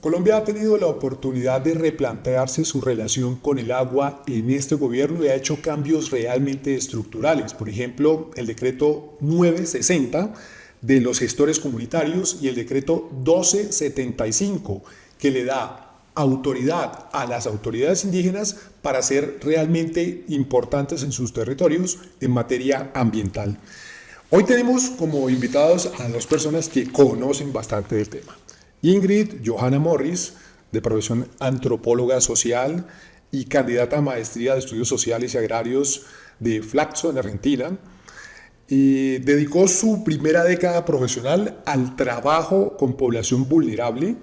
Colombia ha tenido la oportunidad de replantearse su relación con el agua en este gobierno y ha hecho cambios realmente estructurales. Por ejemplo, el decreto 960 de los gestores comunitarios y el decreto 1275 que le da autoridad a las autoridades indígenas para ser realmente importantes en sus territorios en materia ambiental. Hoy tenemos como invitados a dos personas que conocen bastante del tema. Ingrid Johanna Morris, de profesión antropóloga social y candidata a maestría de estudios sociales y agrarios de Flaxo en Argentina, y dedicó su primera década profesional al trabajo con población vulnerable.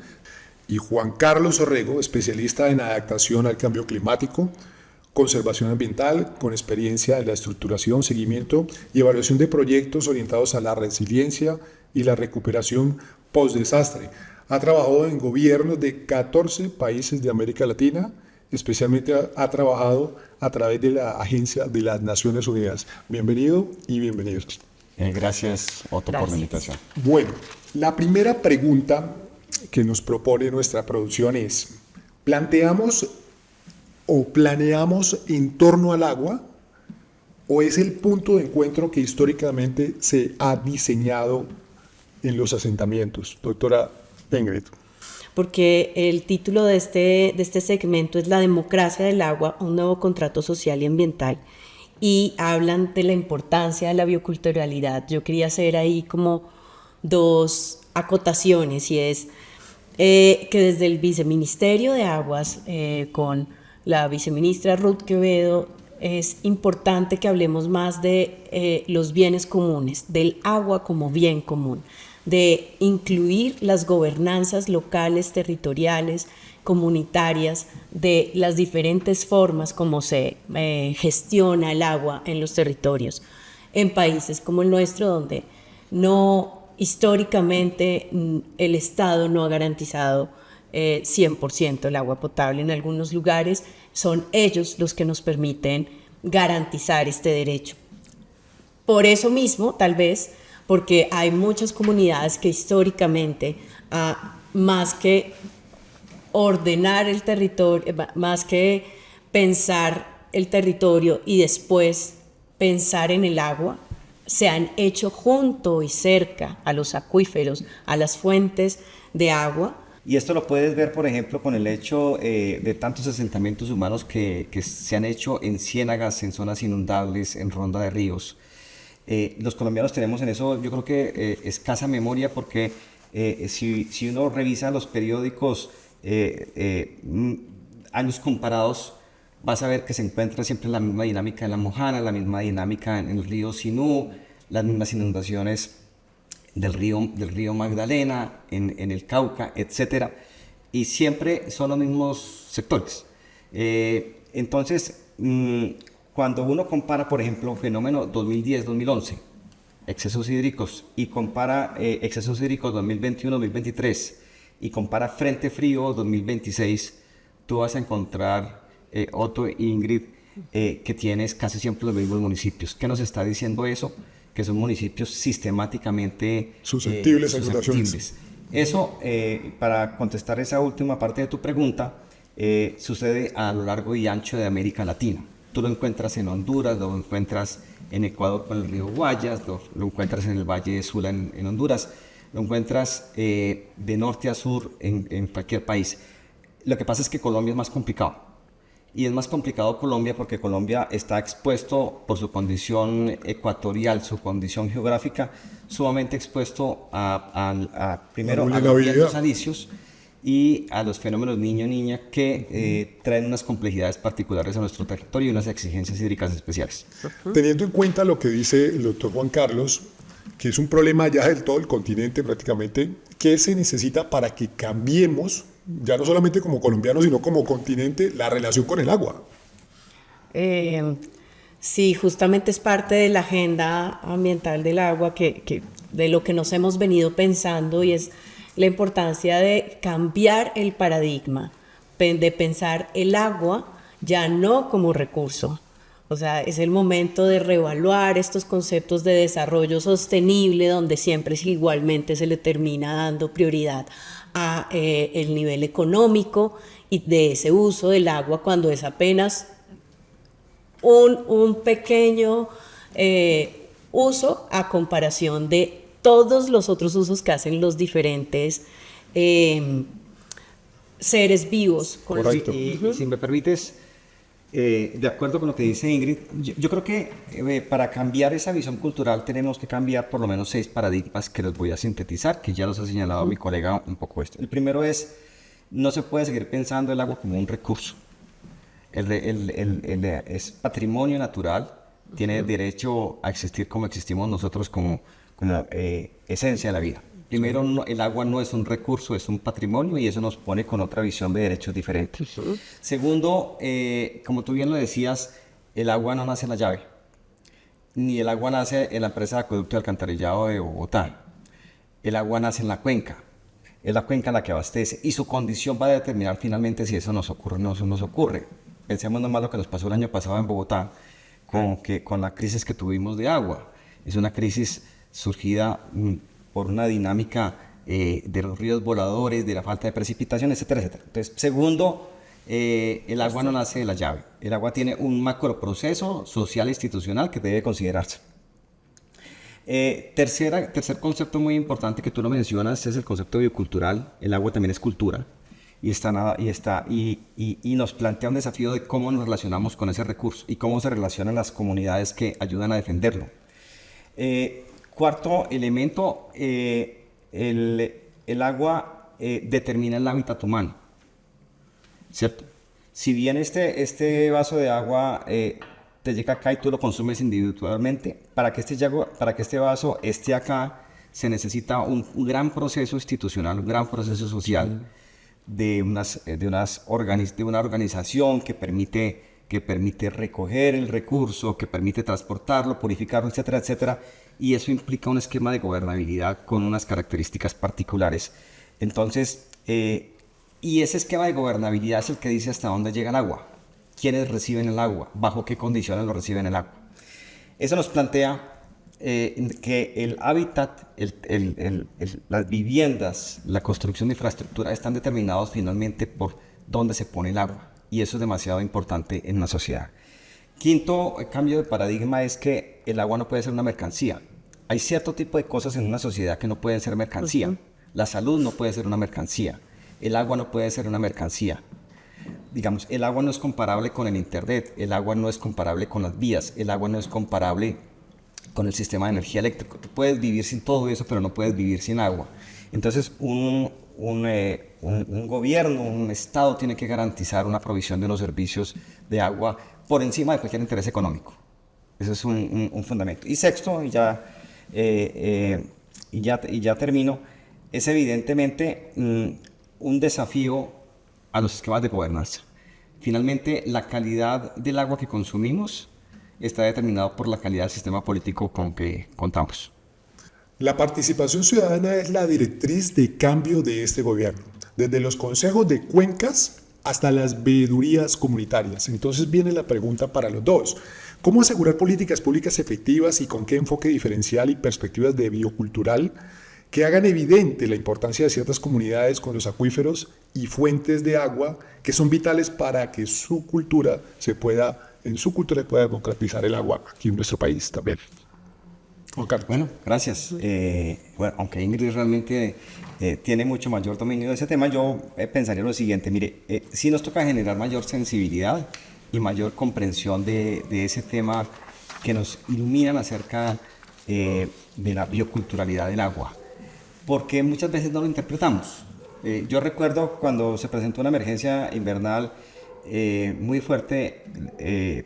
Y Juan Carlos Orrego, especialista en adaptación al cambio climático, conservación ambiental, con experiencia en la estructuración, seguimiento y evaluación de proyectos orientados a la resiliencia y la recuperación post-desastre. Ha trabajado en gobiernos de 14 países de América Latina, especialmente ha trabajado a través de la Agencia de las Naciones Unidas. Bienvenido y bienvenidos. Gracias, Otto, por la invitación. Bueno, la primera pregunta que nos propone nuestra producción es: ¿planteamos o planeamos en torno al agua o es el punto de encuentro que históricamente se ha diseñado en los asentamientos? Doctora Ingrid. Porque el título de este segmento es La democracia del agua, un nuevo contrato social y ambiental, y hablan de la importancia de la bioculturalidad. Yo quería hacer ahí como dos acotaciones, y es que desde el Viceministerio de Aguas, con la viceministra Ruth Quevedo, es importante que hablemos más de los bienes comunes, del agua como bien común, de incluir las gobernanzas locales, territoriales, comunitarias, de las diferentes formas como se gestiona el agua en los territorios. En países como el nuestro, donde históricamente el Estado no ha garantizado 100% el agua potable. En algunos lugares son ellos los que nos permiten garantizar este derecho. Por eso mismo, tal vez, porque hay muchas comunidades que históricamente, más que ordenar el territorio, más que pensar el territorio y después pensar en el agua, se han hecho junto y cerca a los acuíferos, a las fuentes de agua. Y esto lo puedes ver, por ejemplo, con el hecho de tantos asentamientos humanos que se han hecho en ciénagas, en zonas inundables, en ronda de ríos. Los colombianos tenemos en eso, yo creo que escasa memoria, porque si uno revisa los periódicos años comparados, vas a ver que se encuentra siempre la misma dinámica en la Mojana, la misma dinámica en el río Sinú, las mismas inundaciones del río Magdalena, en el Cauca, etc. Y siempre son los mismos sectores. Entonces, cuando uno compara, por ejemplo, un fenómeno 2010-2011, excesos hídricos, y compara excesos hídricos 2021-2023, y compara frente frío 2026, tú vas a encontrar, Otto e Ingrid, que tienes casi siempre los mismos municipios. ¿Qué nos está diciendo eso? Que son municipios sistemáticamente susceptibles a inundaciones. Eso, para contestar esa última parte de tu pregunta, sucede a lo largo y ancho de América Latina. Tú lo encuentras en Honduras, lo encuentras en Ecuador con el río Guayas, lo encuentras en el Valle de Sula en Honduras, lo encuentras de norte a sur en cualquier país. Lo que pasa es que Colombia es más complicado. Y es más complicado Colombia porque Colombia está expuesto por su condición ecuatorial, su condición geográfica, sumamente expuesto primero a los vientos alisios y a los fenómenos niño-niña que traen unas complejidades particulares a nuestro territorio y unas exigencias hídricas especiales. Teniendo en cuenta lo que dice el doctor Juan Carlos, que es un problema ya del todo el continente prácticamente, ¿qué se necesita para que cambiemos, ya no solamente como colombianos, sino como continente, la relación con el agua? Sí, justamente es parte de la agenda ambiental del agua, de lo que nos hemos venido pensando, y es la importancia de cambiar el paradigma, de pensar el agua ya no como recurso. O sea, es el momento de reevaluar estos conceptos de desarrollo sostenible, donde siempre igualmente se le termina dando prioridad a el nivel económico y de ese uso del agua cuando es apenas un pequeño uso a comparación de todos los otros usos que hacen los diferentes seres vivos. Correcto. Y si me permites, de acuerdo con lo que dice Ingrid, yo creo que para cambiar esa visión cultural tenemos que cambiar por lo menos 6 paradigmas que los voy a sintetizar, que ya los ha señalado mi colega un poco esto. El primero es, no se puede seguir pensando el agua como un recurso. Es patrimonio natural, tiene derecho a existir como existimos nosotros como esencia de la vida. Primero, el agua no es un recurso, es un patrimonio y eso nos pone con otra visión de derechos diferentes. Segundo, como tú bien lo decías, el agua no nace en la llave, ni el agua nace en la empresa de acueducto y alcantarillado de Bogotá. El agua nace en la cuenca, es la cuenca la que abastece y su condición va a determinar finalmente si eso nos ocurre o no nos ocurre. Pensemos nomás lo que nos pasó el año pasado en Bogotá con la crisis que tuvimos de agua. Es una crisis surgida por una dinámica de los ríos voladores, de la falta de precipitación, etcétera, etcétera. Entonces, segundo, el agua no nace de la llave. El agua tiene un macroproceso social e institucional que debe considerarse. Tercer concepto muy importante que tú lo mencionas es el concepto biocultural. El agua también es cultura y nos plantea un desafío de cómo nos relacionamos con ese recurso y cómo se relacionan las comunidades que ayudan a defenderlo. Cuarto elemento, el agua determina el hábitat humano, ¿cierto? Si bien este vaso de agua te llega acá y tú lo consumes individualmente, para que este vaso esté acá se necesita un gran proceso institucional, un gran proceso social de una organización que permite recoger el recurso, que permite transportarlo, purificarlo, etcétera, etcétera. Y eso implica un esquema de gobernabilidad con unas características particulares. Entonces, y ese esquema de gobernabilidad es el que dice hasta dónde llega el agua, quiénes reciben el agua, bajo qué condiciones lo reciben el agua. Eso nos plantea que el hábitat, las viviendas, la construcción de infraestructura están determinados finalmente por dónde se pone el agua. Y eso es demasiado importante en una sociedad. Quinto cambio de paradigma es que el agua no puede ser una mercancía. Hay cierto tipo de cosas en una sociedad que no pueden ser mercancía. La salud no puede ser una mercancía. El agua no puede ser una mercancía. Digamos, el agua no es comparable con el internet. El agua no es comparable con las vías. El agua no es comparable con el sistema de energía eléctrica. Tú puedes vivir sin todo eso, pero no puedes vivir sin agua. Entonces, un gobierno, un Estado tiene que garantizar una provisión de los servicios de agua por encima de cualquier interés económico. Eso es un fundamento. Y sexto, y ya termino, es evidentemente un desafío a los esquemas de gobernanza. Finalmente, la calidad del agua que consumimos está determinado por la calidad del sistema político con que contamos. La participación ciudadana es la directriz de cambio de este gobierno, desde los consejos de cuencas hasta las veedurías comunitarias. Entonces viene la pregunta para los dos. ¿Cómo asegurar políticas públicas efectivas y con qué enfoque diferencial y perspectivas de biocultural que hagan evidente la importancia de ciertas comunidades con los acuíferos y fuentes de agua que son vitales para que en su cultura se pueda democratizar el agua aquí en nuestro país también? Juan Carlos. Bueno, gracias. Bueno, aunque Ingrid realmente tiene mucho mayor dominio de ese tema, yo pensaría lo siguiente. Mire, sí nos toca generar mayor sensibilidad y mayor comprensión de ese tema que nos iluminan acerca de la bioculturalidad del agua, porque muchas veces no lo interpretamos. Yo recuerdo cuando se presentó una emergencia invernal muy fuerte,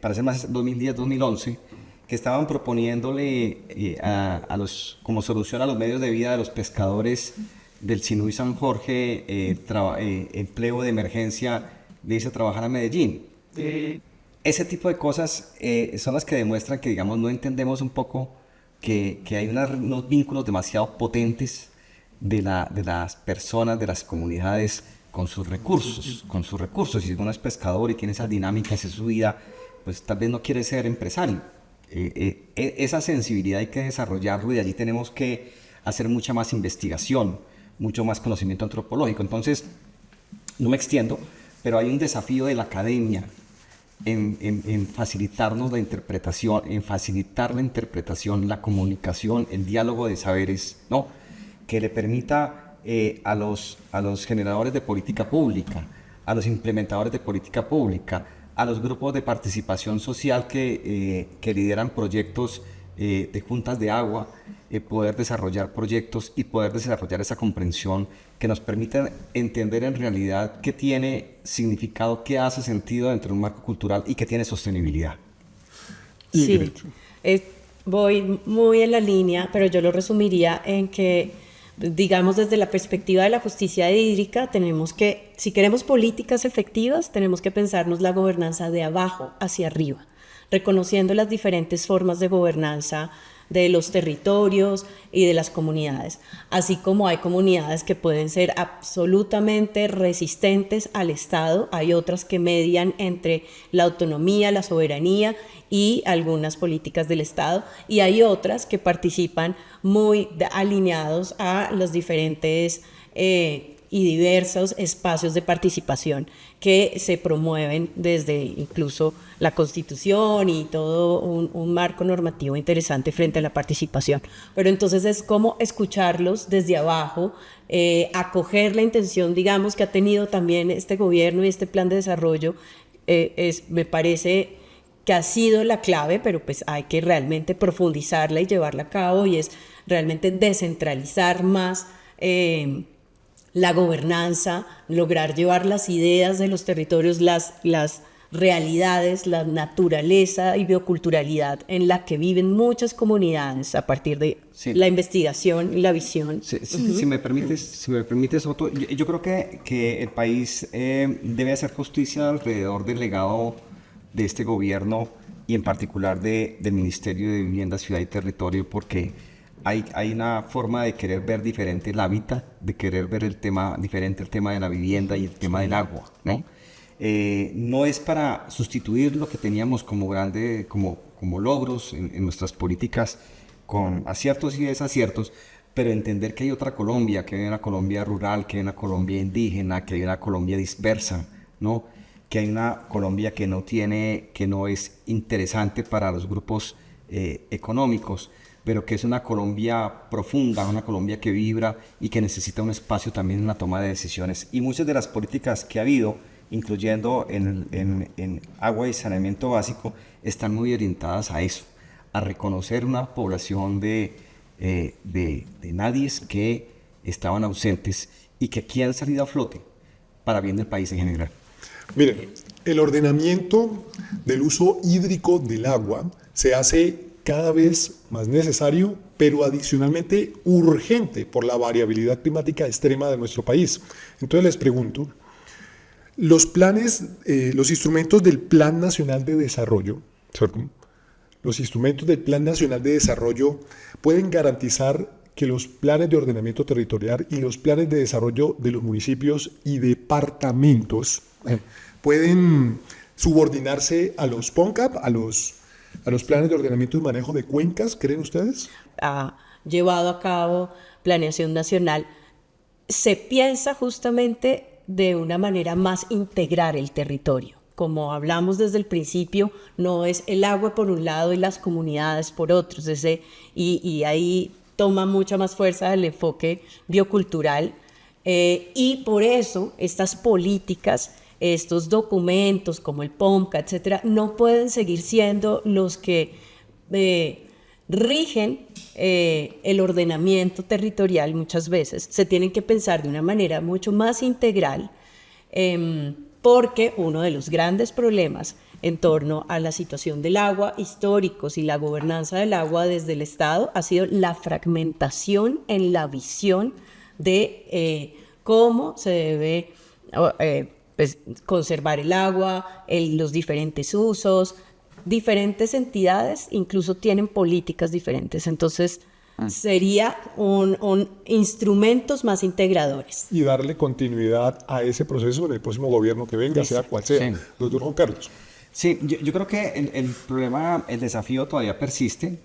para ser más 2010-2011, que estaban proponiéndole como solución a los medios de vida de los pescadores del Sinú y San Jorge, empleo de emergencia de irse a trabajar a Medellín. Ese tipo de cosas son las que demuestran que, digamos, no entendemos un poco que hay unos vínculos demasiado potentes de las personas, de las comunidades con sus recursos. Si uno es pescador y tiene esas dinámicas en su vida, pues tal vez no quiere ser empresario. Esa sensibilidad hay que desarrollarlo y de allí tenemos que hacer mucha más investigación, mucho más conocimiento antropológico. Entonces, no me extiendo, pero hay un desafío de la academia en facilitarnos la interpretación, en facilitar la interpretación, la comunicación, el diálogo de saberes, ¿no? Que le permita a los generadores de política pública, a los implementadores de política pública, a los grupos de participación social que lideran proyectos de juntas de agua, poder desarrollar proyectos y poder desarrollar esa comprensión que nos permita entender en realidad qué tiene significado, qué hace sentido dentro de un marco cultural y qué tiene sostenibilidad. Sí, voy muy en la línea, pero yo lo resumiría en que, digamos, desde la perspectiva de la justicia hídrica, tenemos que, si queremos políticas efectivas, tenemos que pensarnos la gobernanza de abajo hacia arriba, reconociendo las diferentes formas de gobernanza de los territorios y de las comunidades, así como hay comunidades que pueden ser absolutamente resistentes al Estado, hay otras que median entre la autonomía, la soberanía y algunas políticas del Estado, y hay otras que participan muy alineados a los diferentes y diversos espacios de participación que se promueven desde incluso la Constitución y todo un marco normativo interesante frente a la participación. Pero entonces es como escucharlos desde abajo, acoger la intención, digamos, que ha tenido también este gobierno y este plan de desarrollo, me parece que ha sido la clave, pero pues hay que realmente profundizarla y llevarla a cabo, y es realmente descentralizar más la gobernanza, lograr llevar las ideas de los territorios, las realidades, la naturaleza y bioculturalidad en la que viven muchas comunidades a partir de la investigación y la visión. Si me permites, Otto, yo creo que el país debe hacer justicia alrededor del legado de este gobierno y en particular del Ministerio de Vivienda, Ciudad y Territorio, porque hay una forma de querer ver diferente el hábitat, de querer ver diferente el tema de la vivienda y el tema del agua, ¿no? No es para sustituir lo que teníamos como logros en nuestras políticas, con aciertos y desaciertos, pero entender que hay otra Colombia, que hay una Colombia rural, que hay una Colombia indígena, que hay una Colombia dispersa, ¿no? Que hay una Colombia que no es interesante para los grupos económicos, pero que es una Colombia profunda, una Colombia que vibra y que necesita un espacio también en la toma de decisiones. Y muchas de las políticas que ha habido, incluyendo en agua y saneamiento básico, están muy orientadas a eso, a reconocer una población de nadies que estaban ausentes y que aquí han salido a flote para bien del país en general. Miren, el ordenamiento del uso hídrico del agua se hace cada vez más necesario, pero adicionalmente urgente por la variabilidad climática extrema de nuestro país. Entonces les pregunto, los instrumentos del Plan Nacional de Desarrollo, ¿cierto? Los instrumentos del Plan Nacional de Desarrollo pueden garantizar que los planes de ordenamiento territorial y los planes de desarrollo de los municipios y departamentos pueden subordinarse a los PONCAP, a los planes de ordenamiento y manejo de cuencas, ¿creen ustedes? Ha llevado a cabo planeación nacional. Se piensa justamente de una manera más integrar el territorio. Como hablamos desde el principio, no es el agua por un lado y las comunidades por otro, y ahí toma mucha más fuerza el enfoque biocultural, y por eso estas políticas, estos documentos como el POMCA, etcétera, no pueden seguir siendo los que rigen el ordenamiento territorial. Muchas veces se tienen que pensar de una manera mucho más integral, porque uno de los grandes problemas en torno a la situación del agua, históricos y la gobernanza del agua desde el Estado, ha sido la fragmentación en la visión de cómo se debe pues, conservar el agua, los diferentes usos. Diferentes entidades incluso tienen políticas diferentes, entonces sería un instrumentos más integradores. Y darle continuidad a ese proceso en el próximo gobierno que venga, sea cual sea. Sí. Doctor Juan Carlos. Sí, yo creo que el problema, el desafío todavía persiste.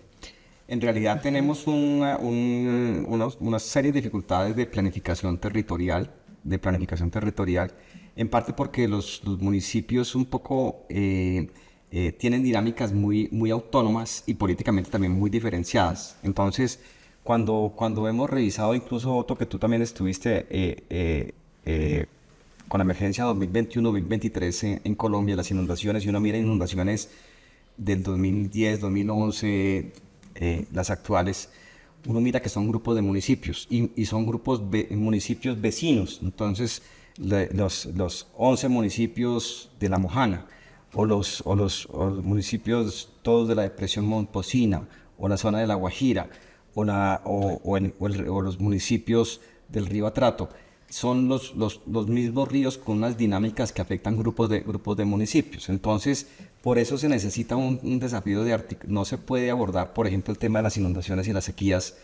En realidad tenemos una serie de dificultades de planificación territorial, en parte porque los municipios un poco tienen dinámicas muy autónomas y políticamente también muy diferenciadas. Entonces, cuando hemos revisado, incluso Otto, que tú también estuviste con la emergencia 2021-2023 en Colombia, las inundaciones, y uno mira inundaciones del 2010, 2011, las actuales, uno mira que son grupos de municipios y son municipios vecinos. Entonces, los 11 municipios de La Mojana o los municipios todos de la depresión Momposina o la zona de La Guajira o los municipios del río Atrato, son los mismos ríos con unas dinámicas que afectan grupos de municipios. Entonces, por eso se necesita un desafío no se puede abordar, por ejemplo, el tema de las inundaciones y las sequías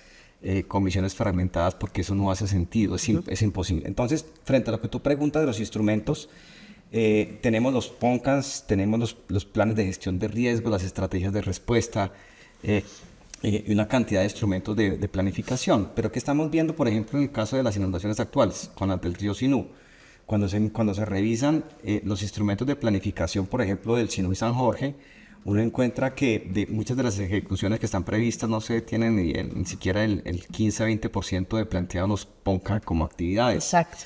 con visiones fragmentadas, porque eso no hace sentido, es imposible. Entonces, frente a lo que tú preguntas de los instrumentos, tenemos los PONCANs, tenemos los planes de gestión de riesgo, las estrategias de respuesta, y una cantidad de instrumentos de planificación. Pero ¿qué estamos viendo, por ejemplo, en el caso de las inundaciones actuales, con las del río Sinú? Cuando se revisan los instrumentos de planificación, por ejemplo, del Sinú y San Jorge, uno encuentra que de muchas de las ejecuciones que están previstas no se tienen ni siquiera el 15-20% de planteados los PONCA como actividades. Exacto.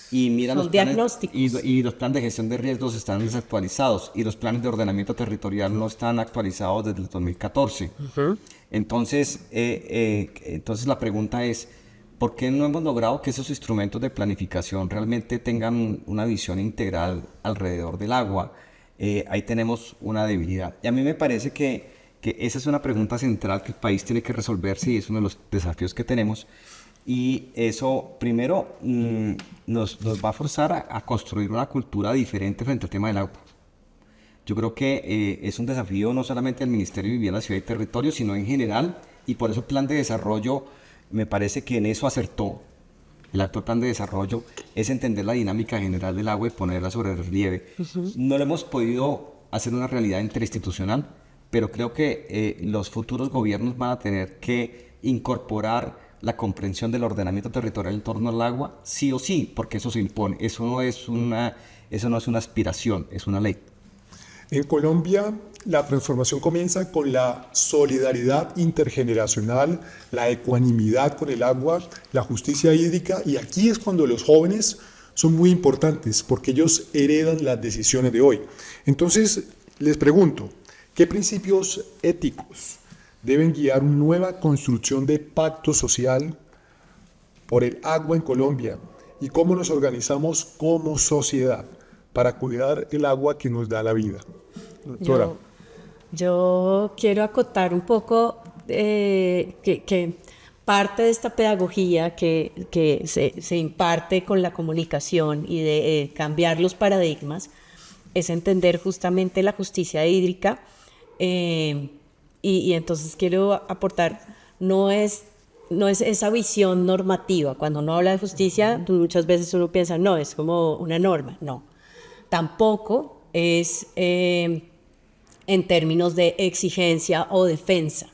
Y mira, son los planes, diagnósticos. y los planes de gestión de riesgos están desactualizados y los planes de ordenamiento territorial no están actualizados desde el 2014. Entonces la pregunta es, ¿por qué no hemos logrado que esos instrumentos de planificación realmente tengan una visión integral alrededor del agua? Ahí tenemos una debilidad. Y a mí me parece que esa es una pregunta central que el país tiene que resolverse y es uno de los desafíos que tenemos. Y eso, primero, nos va a forzar a construir una cultura diferente frente al tema del agua. Yo creo que es un desafío no solamente del Ministerio de Vivienda, Ciudad y Territorio, sino en general, y por eso el plan de desarrollo, me parece que en eso acertó. El actual plan de desarrollo es entender la dinámica general del agua y ponerla sobre relieve. No lo hemos podido hacer una realidad interinstitucional, pero creo que los futuros gobiernos van a tener que incorporar la comprensión del ordenamiento territorial en torno al agua, sí o sí, porque eso se impone. Eso no es una aspiración, es una ley. En Colombia, la transformación comienza con la solidaridad intergeneracional, la ecuanimidad con el agua, la justicia hídrica, y aquí es cuando los jóvenes son muy importantes porque ellos heredan las decisiones de hoy. Entonces, les pregunto, ¿qué principios éticos deben guiar una nueva construcción de pacto social por el agua en Colombia? ¿Y cómo nos organizamos como sociedad para cuidar el agua que nos da la vida? Doctora. Yo quiero acotar un poco que parte de esta pedagogía que se imparte con la comunicación y de cambiar los paradigmas es entender justamente la justicia hídrica, y entonces quiero aportar, no es esa visión normativa. Cuando uno habla de justicia, muchas veces uno piensa, no, es como una norma. No, tampoco es en términos de exigencia o defensa.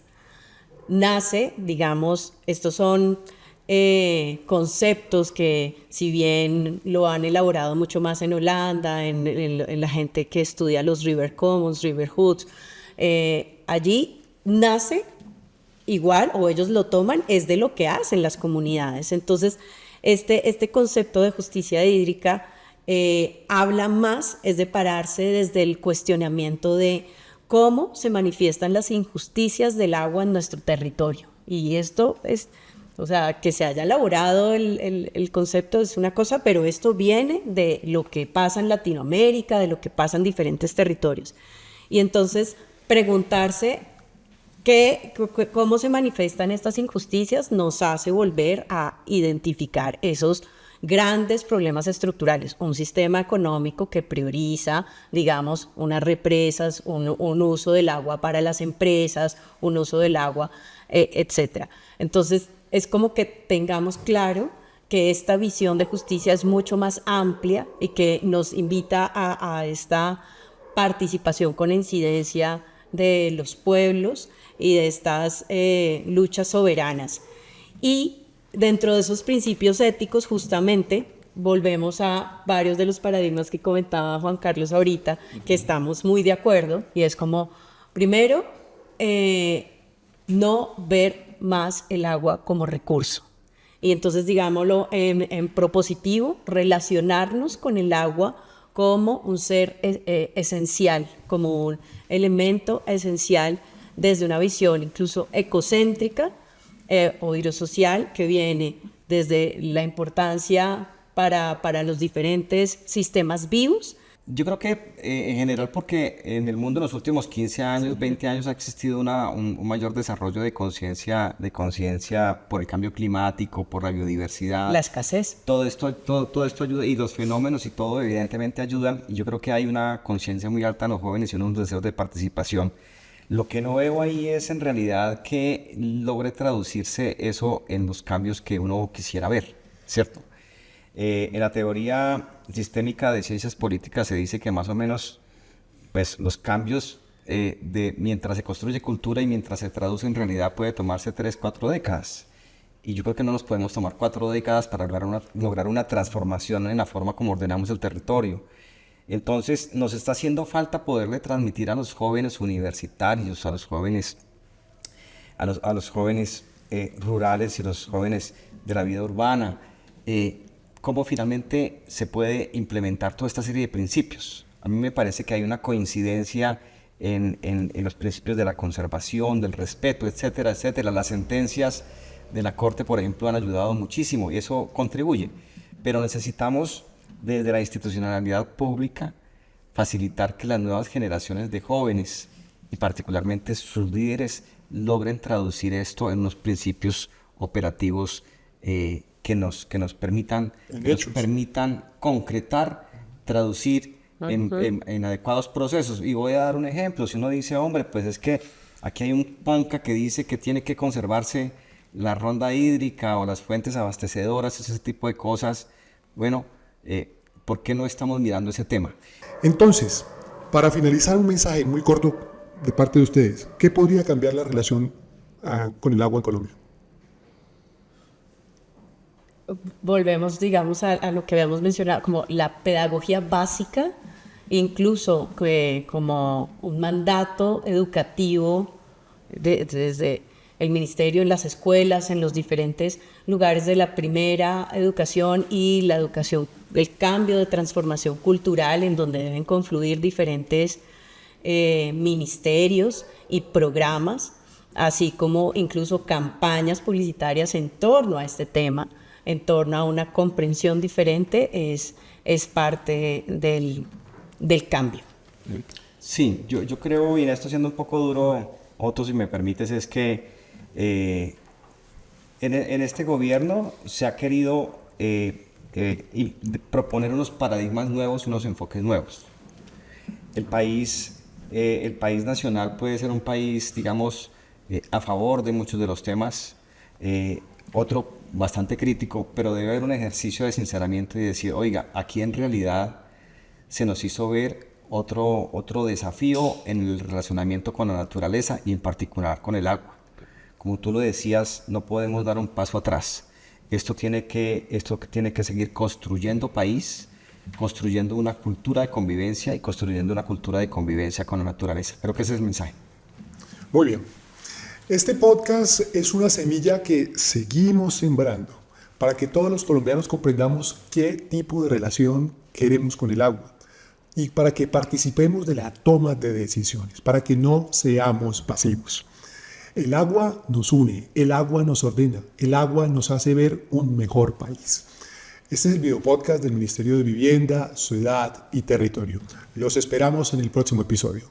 Nace, digamos, estos son conceptos que, si bien lo han elaborado mucho más en Holanda, en la gente que estudia los River Commons, River Hoods, allí nace igual, o ellos lo toman, es de lo que hacen las comunidades. Entonces, este concepto de justicia hídrica habla más, es de pararse desde el cuestionamiento de cómo se manifiestan las injusticias del agua en nuestro territorio. Y esto es, o sea, que se haya elaborado el concepto es una cosa, pero esto viene de lo que pasa en Latinoamérica, de lo que pasa en diferentes territorios. Y entonces, preguntarse cómo se manifiestan estas injusticias nos hace volver a identificar esos grandes problemas estructurales, un sistema económico que prioriza, digamos, unas represas, un uso del agua para las empresas, un uso del agua, etc. Entonces, es como que tengamos claro que esta visión de justicia es mucho más amplia y que nos invita a esta participación con incidencia de los pueblos y de estas luchas soberanas. Y dentro de esos principios éticos, justamente, volvemos a varios de los paradigmas que comentaba Juan Carlos ahorita, que estamos muy de acuerdo, y es como, primero, no ver más el agua como recurso. Y entonces, digámoslo en propositivo, relacionarnos con el agua como un ser esencial, como un elemento esencial desde una visión incluso ecocéntrica o hidrosocial que viene desde la importancia para los diferentes sistemas vivos. Yo creo que en general porque en el mundo en los últimos 15 años, 20 años ha existido un mayor desarrollo de conciencia por el cambio climático, por la biodiversidad. La escasez. Todo esto ayuda, y los fenómenos y todo evidentemente ayudan, y yo creo que hay una conciencia muy alta en los jóvenes y unos deseos de participación. Lo que no veo ahí es en realidad que logre traducirse eso en los cambios que uno quisiera ver, ¿cierto? En la teoría sistémica de ciencias políticas se dice que más o menos pues, los cambios mientras se construye cultura y mientras se traduce en realidad puede tomarse 3-4 décadas. Y yo creo que no nos podemos tomar 4 décadas para lograr una transformación en la forma como ordenamos el territorio. Entonces nos está haciendo falta poderle transmitir a los jóvenes universitarios, a los jóvenes rurales y los jóvenes de la vida urbana, cómo finalmente se puede implementar toda esta serie de principios. A mí me parece que hay una coincidencia en los principios de la conservación, del respeto, etcétera, etcétera. Las sentencias de la Corte, por ejemplo, han ayudado muchísimo y eso contribuye. Pero necesitamos, desde la institucionalidad pública, facilitar que las nuevas generaciones de jóvenes y particularmente sus líderes logren traducir esto en unos principios operativos que nos permitan concretar, traducir en adecuados procesos. Y voy a dar un ejemplo. Si uno dice, hombre, pues es que aquí hay un PONCA que dice que tiene que conservarse la ronda hídrica o las fuentes abastecedoras, ese tipo de cosas, bueno, ¿por qué no estamos mirando ese tema? Entonces, para finalizar, un mensaje muy corto de parte de ustedes. ¿Qué podría cambiar la relación con el agua en Colombia? Volvemos, digamos, a lo que habíamos mencionado, como la pedagogía básica, incluso como un mandato educativo desde el ministerio, en las escuelas, en los diferentes lugares de la primera educación y la educación, el cambio de transformación cultural en donde deben confluir diferentes ministerios y programas, así como incluso campañas publicitarias en torno a este tema, en torno a una comprensión diferente, es parte del cambio. Sí, yo creo, y en esto siendo un poco duro, Otto, si me permites, es que en este gobierno se ha querido proponer unos paradigmas nuevos y unos enfoques nuevos. El país nacional puede ser un país, digamos, a favor de muchos de los temas, otro bastante crítico, pero debe haber un ejercicio de sinceramiento y decir, oiga, aquí en realidad se nos hizo ver otro desafío en el relacionamiento con la naturaleza y en particular con el agua. Como tú lo decías, no podemos dar un paso atrás. Esto tiene que seguir construyendo país, construyendo una cultura de convivencia y construyendo una cultura de convivencia con la naturaleza. Creo que ese es el mensaje. Muy bien. Este podcast es una semilla que seguimos sembrando para que todos los colombianos comprendamos qué tipo de relación queremos con el agua y para que participemos de la toma de decisiones, para que no seamos pasivos. El agua nos une, el agua nos ordena, el agua nos hace ver un mejor país. Este es el videopodcast del Ministerio de Vivienda, Ciudad y Territorio. Los esperamos en el próximo episodio.